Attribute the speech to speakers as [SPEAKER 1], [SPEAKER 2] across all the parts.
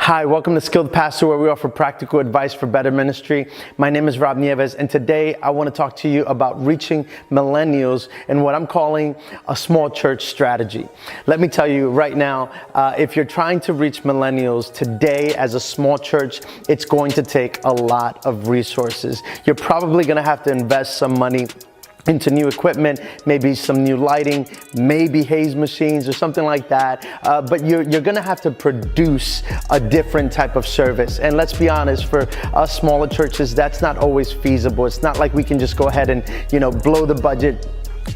[SPEAKER 1] Hi, welcome to Skilled Pastor, where we offer practical advice for better ministry. My name is Rob Nieves, and today I want to talk to you about reaching millennials and what I'm calling a small church strategy. Let me tell you right now, if you're trying to reach millennials today as a small church, it's going to take a lot of resources. You're probably going to have to invest some money into new equipment, maybe some new lighting, maybe haze machines or something like that. But you're gonna have to produce a different type of service. And let's be honest, for us smaller churches, that's not always feasible. It's not like we can just go ahead and, blow the budget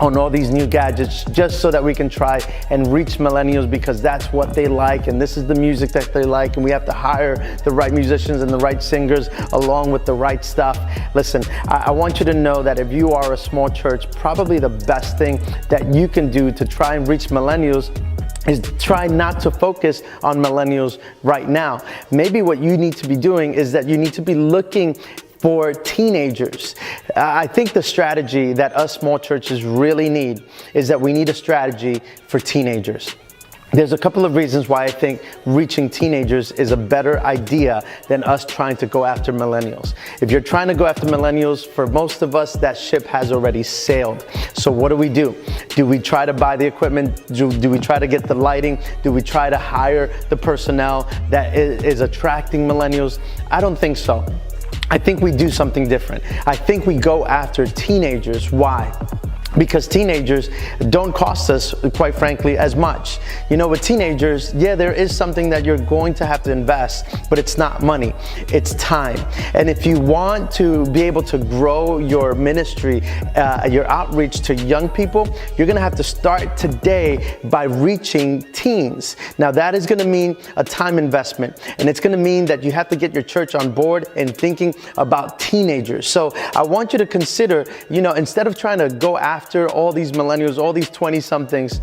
[SPEAKER 1] on all these new gadgets just so that we can try and reach millennials because that's what they like and this is the music that they like, and we have to hire the right musicians and the right singers along with the right stuff. Listen, I want you to know that if you are a small church, probably the best thing that you can do to try and reach millennials is try not to focus on millennials right now. Maybe what you need to be doing is that you need to be looking for teenagers. I think the strategy that us small churches really need is that we need a strategy for teenagers. There's a couple of reasons why I think reaching teenagers is a better idea than us trying to go after millennials. If you're trying to go after millennials, for most of us, that ship has already sailed. So what do? Do we try to buy the equipment? Do we try to get the lighting? Do we try to hire the personnel that is attracting millennials? I don't think so. I think we do something different. I think we go after teenagers. Why? Because teenagers don't cost us, quite frankly, as much. With teenagers, yeah, there is something that you're going to have to invest, but it's not money, it's time. And if you want to be able to grow your ministry, your outreach to young people, you're gonna have to start today by reaching teens. Now that is gonna mean a time investment, and it's gonna mean that you have to get your church on board and thinking about teenagers. So I want you to consider, instead of trying to go after all these millennials, all these 20-somethings,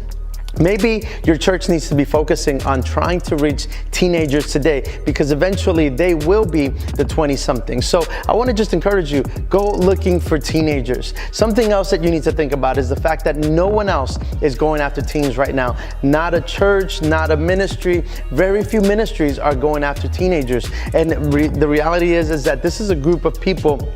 [SPEAKER 1] maybe your church needs to be focusing on trying to reach teenagers today, because eventually they will be the 20-somethings. So I want to just encourage you, go looking for teenagers. Something else that you need to think about is the fact that no one else is going after teens right now. Not a church, not a ministry. Very few ministries are going after teenagers. And the reality is that this is a group of people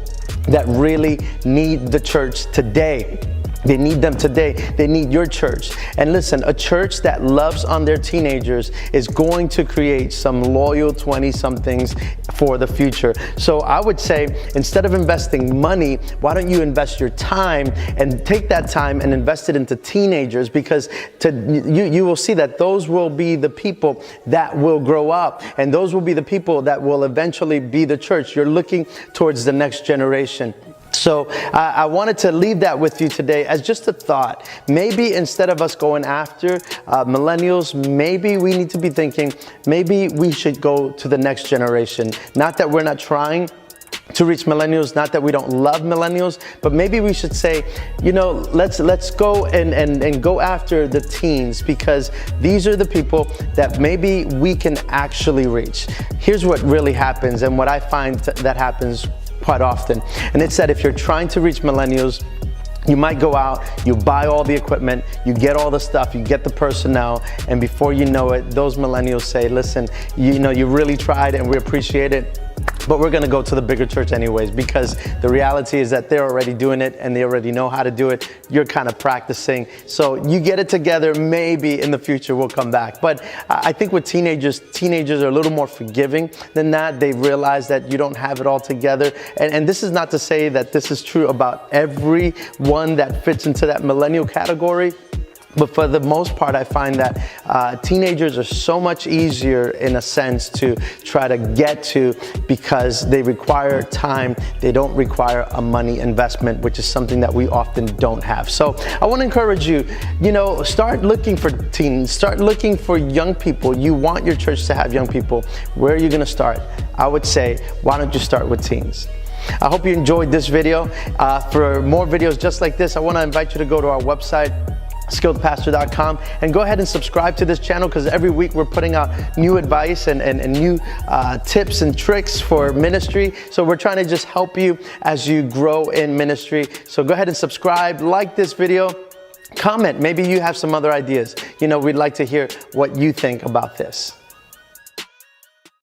[SPEAKER 1] that really need the church today. They need them today. They need your church. And listen, a church that loves on their teenagers is going to create some loyal 20-somethings for the future. So I would say, instead of investing money, why don't you invest your time and take that time and invest it into teenagers, because you will see that those will be the people that will grow up, and those will be the people that will eventually be the church. You're looking towards the next generation. So I wanted to leave that with you today as just a thought. Maybe instead of us going after millennials, maybe we need to be thinking, maybe we should go to the next generation. Not that we're not trying to reach millennials, not that we don't love millennials, but maybe we should say, let's go and go after the teens, because these are the people that maybe we can actually reach. Here's what really happens, and what I find that happens quite often. And it's that if you're trying to reach millennials, you might go out, you buy all the equipment, you get all the stuff, you get the personnel, and before you know it, those millennials say, listen, you really tried and we appreciate it, but we're gonna go to the bigger church anyways, because the reality is that they're already doing it and they already know how to do it. You're kind of practicing. So you get it together, maybe in the future we'll come back. But I think with teenagers are a little more forgiving than that. They realize that you don't have it all together. And this is not to say that this is true about everyone that fits into that millennial category. But for the most part, I find that teenagers are so much easier, in a sense, to try to get to, because they require time. They don't require a money investment, which is something that we often don't have. So I want to encourage you, start looking for teens, start looking for young people. You want your church to have young people. Where are you going to start? I would say, why don't you start with teens? I hope you enjoyed this video. For more videos just like this, I want to invite you to go to our website, skilledpastor.com, and go ahead and subscribe to this channel, because every week we're putting out new advice and new tips and tricks for ministry. So we're trying to just help you as you grow in ministry. So go ahead and subscribe, like this video, comment. Maybe you have some other ideas. We'd like to hear what you think about this.